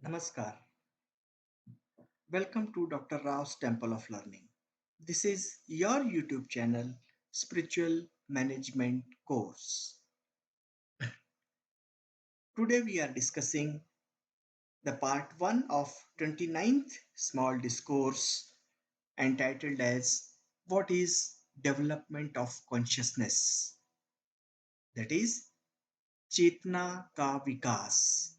Namaskar. Welcome to Dr. Rao's Temple of Learning. This is your YouTube channel, Spiritual Management Course. Today we are discussing the part 1 of 29th small discourse entitled as What is Development of Consciousness? That is Chetna Ka Vikas.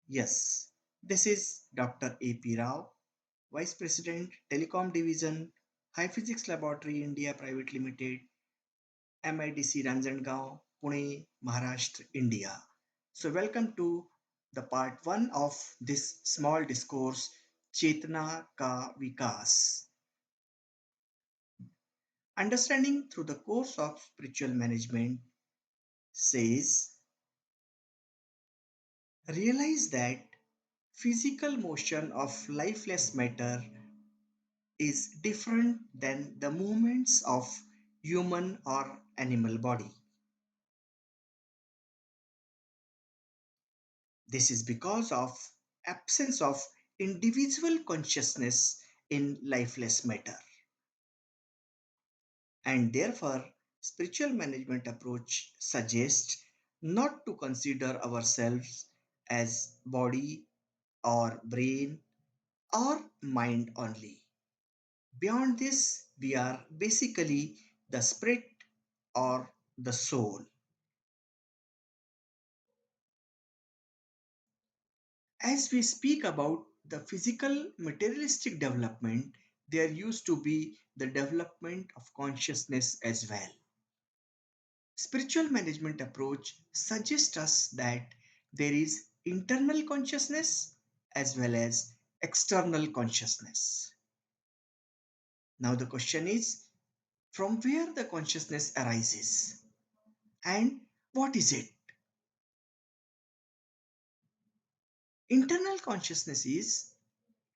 Yes, this is Dr. A.P. Rao, Vice President, Telecom Division, High Physics Laboratory India Private Limited, MIDC Ranjangaon, Pune, Maharashtra, India. So, welcome to the part 1 of this small discourse, Chetna Ka Vikas. Understanding through the course of spiritual management says, realize that physical motion of lifeless matter is different than the movements of human or animal body. This is because of absence of individual consciousness in lifeless matter. And therefore, spiritual management approach suggests not to consider ourselves as body or brain or mind only. Beyond this, we are basically the spirit or the soul. As we speak about the physical materialistic development, there used to be the development of consciousness as well. Spiritual management approach suggests us that there is internal consciousness as well as external consciousness. Now the question is, from where the consciousness arises and what is it? Internal consciousness is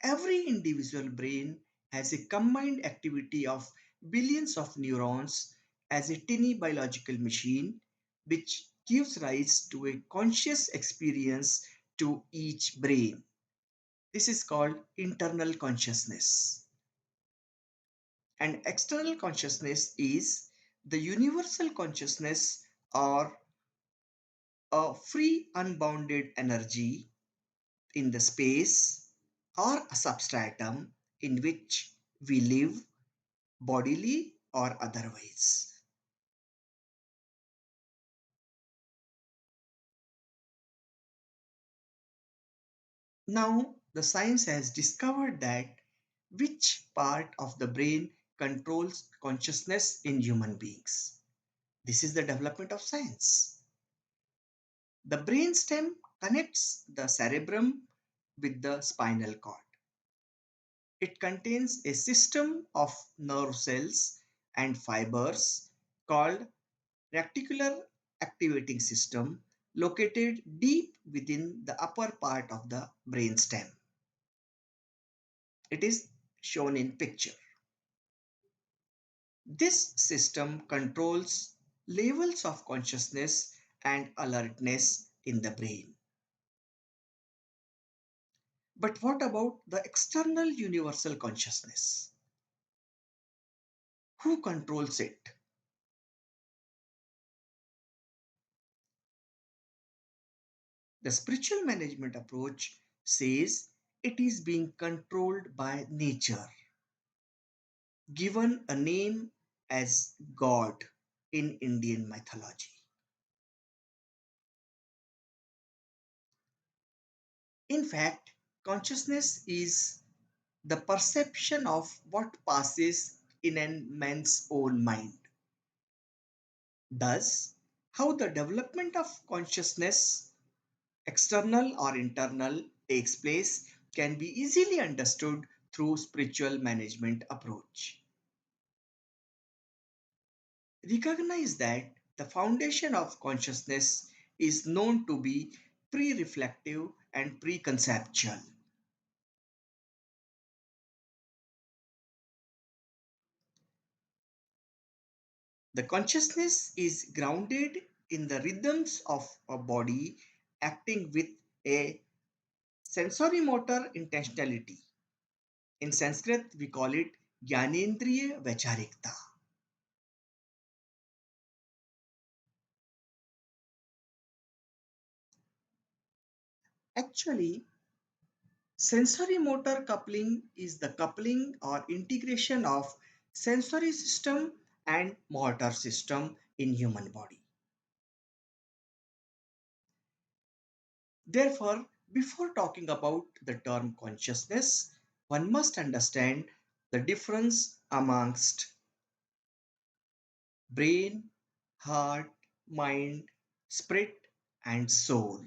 every individual brain has a combined activity of billions of neurons as a tiny biological machine, which gives rise to a conscious experience to each brain. This is called internal consciousness. And external consciousness is the universal consciousness or a free unbounded energy in the space or a substratum in which we live bodily or otherwise. Now, the science has discovered that which part of the brain controls consciousness in human beings. This is the development of science. The brainstem connects the cerebrum with the spinal cord. It contains a system of nerve cells and fibers called reticular activating system located deep within the upper part of the brainstem. It is shown in picture. This system controls levels of consciousness and alertness in the brain. But what about the external universal consciousness? Who controls it? The spiritual management approach says it is being controlled by nature, given a name as God in Indian mythology. In fact, consciousness is the perception of what passes in a man's own mind. Thus, how the development of consciousness, external or internal, takes place can be easily understood through spiritual management approach. Recognize that the foundation of consciousness is known to be pre-reflective and pre-conceptual. The consciousness is grounded in the rhythms of a body acting with a Sensory motor intentionality. In Sanskrit, we call it Gyanendriya Vacharikta. Actually, sensory motor coupling is the coupling or integration of sensory system and motor system in human body. Therefore, before talking about the term consciousness, one must understand the difference amongst brain, heart, mind, spirit, and soul.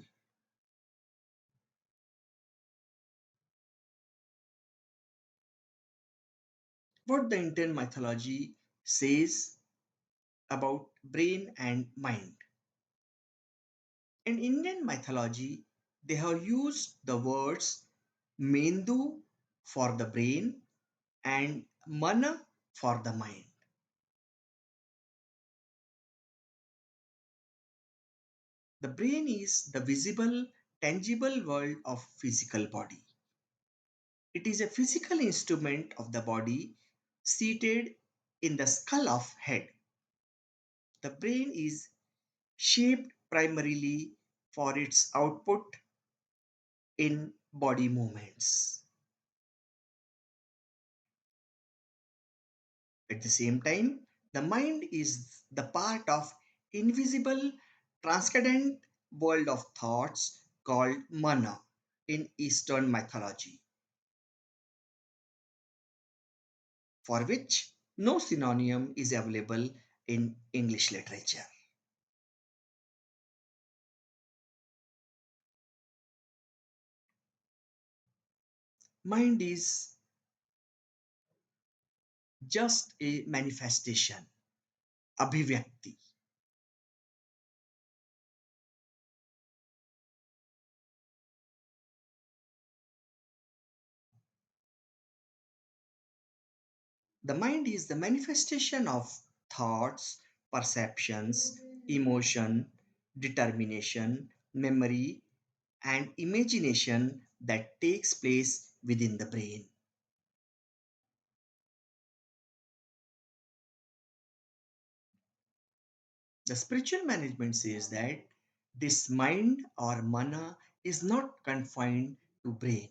What the Indian mythology says about brain and mind. In Indian mythology, they have used the words Mendu for the brain and Mana for the mind. The brain is the visible, tangible world of physical body. It is a physical instrument of the body seated in the skull of head. The brain is shaped primarily for its output in body movements. At the same time, the mind is the part of invisible, transcendent world of thoughts called mana in Eastern mythology, for which no synonym is available in English literature. Mind is just a manifestation, abhivyakti. The mind is the manifestation of thoughts, perceptions, emotion, determination, memory, and imagination that takes place within the brain. The spiritual management says that this mind or mana is not confined to brain.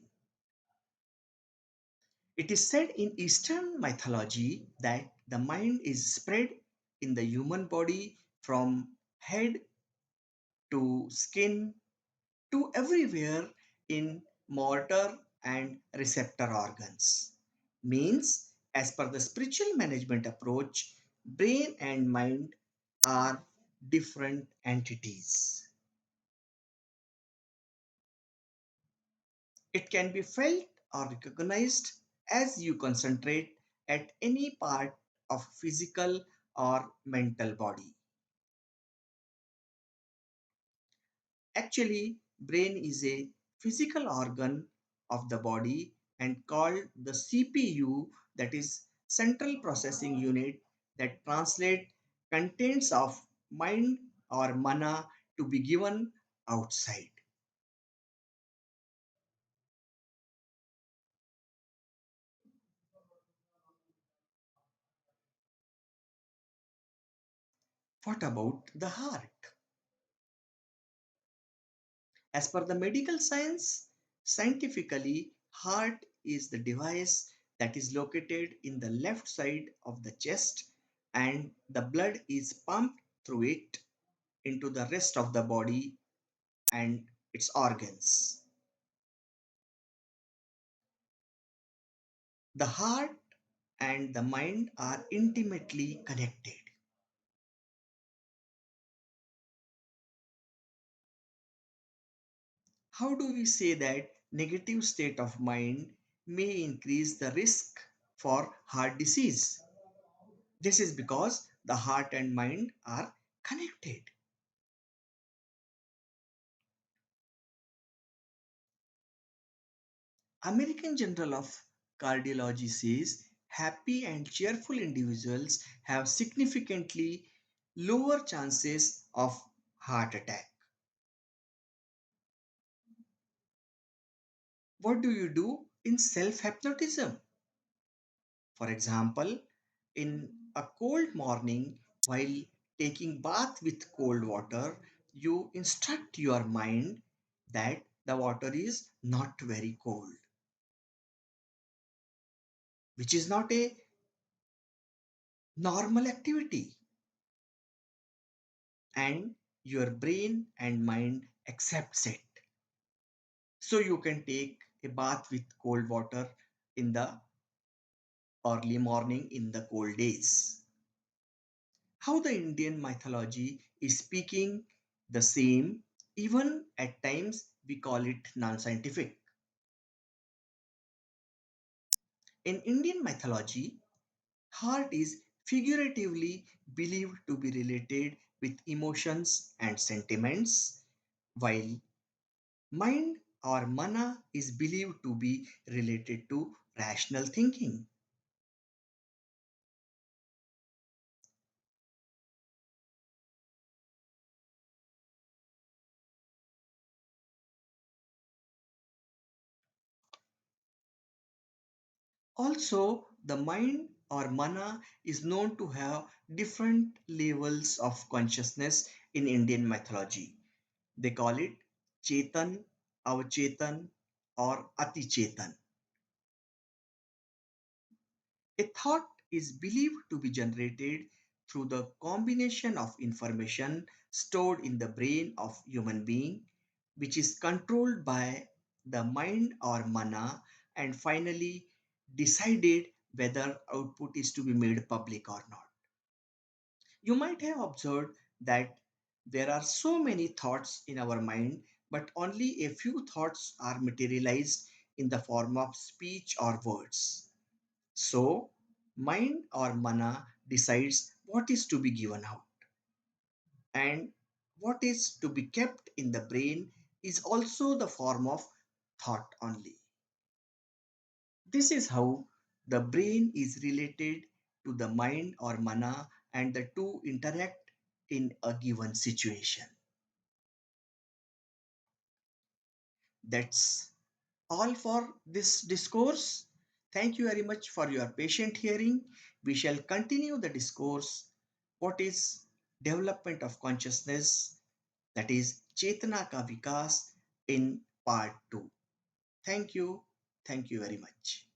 It is said in Eastern mythology that the mind is spread in the human body from head to skin to everywhere in motor and receptor organs. Means, as per the spiritual management approach, brain and mind are different entities. It can be felt or recognized as you concentrate at any part of physical or mental body. Actually, brain is a physical organ of the body and called the CPU, that is central processing unit, that translate contents of mind or mana to be given outside. What about the heart? As per the medical science, scientifically, heart is the device that is located in the left side of the chest and the blood is pumped through it into the rest of the body and its organs. The heart and the mind are intimately connected. How do we say that negative state of mind may increase the risk for heart disease? This is because the heart and mind are connected. American Journal of Cardiology says happy and cheerful individuals have significantly lower chances of heart attack. What do you do in self hypnotism? For example, in a cold morning while taking bath with cold water, you instruct your mind that the water is not very cold, which is not a normal activity, and your brain and mind accepts it. So you can take a bath with cold water in the early morning in the cold days. How the Indian mythology is speaking the same, even at times we call it non-scientific. In Indian mythology, heart is figuratively believed to be related with emotions and sentiments, while mind or mana is believed to be related to rational thinking. Also, the mind or mana is known to have different levels of consciousness in Indian mythology. They call it Chetan, Avachetan, or Ati Chetan. A thought is believed to be generated through the combination of information stored in the brain of human being, which is controlled by the mind or mana, and finally decided whether output is to be made public or not. You might have observed that there are so many thoughts in our mind, but only a few thoughts are materialized in the form of speech or words. So, mind or mana decides what is to be given out, and what is to be kept in the brain is also the form of thought only. This is how the brain is related to the mind or mana, and the two interact in a given situation. That's all for this discourse. Thank you very much for your patient hearing. We shall continue the discourse. What is development of consciousness? That is Chetana ka Vikas in part 2. Thank you. Thank you very much.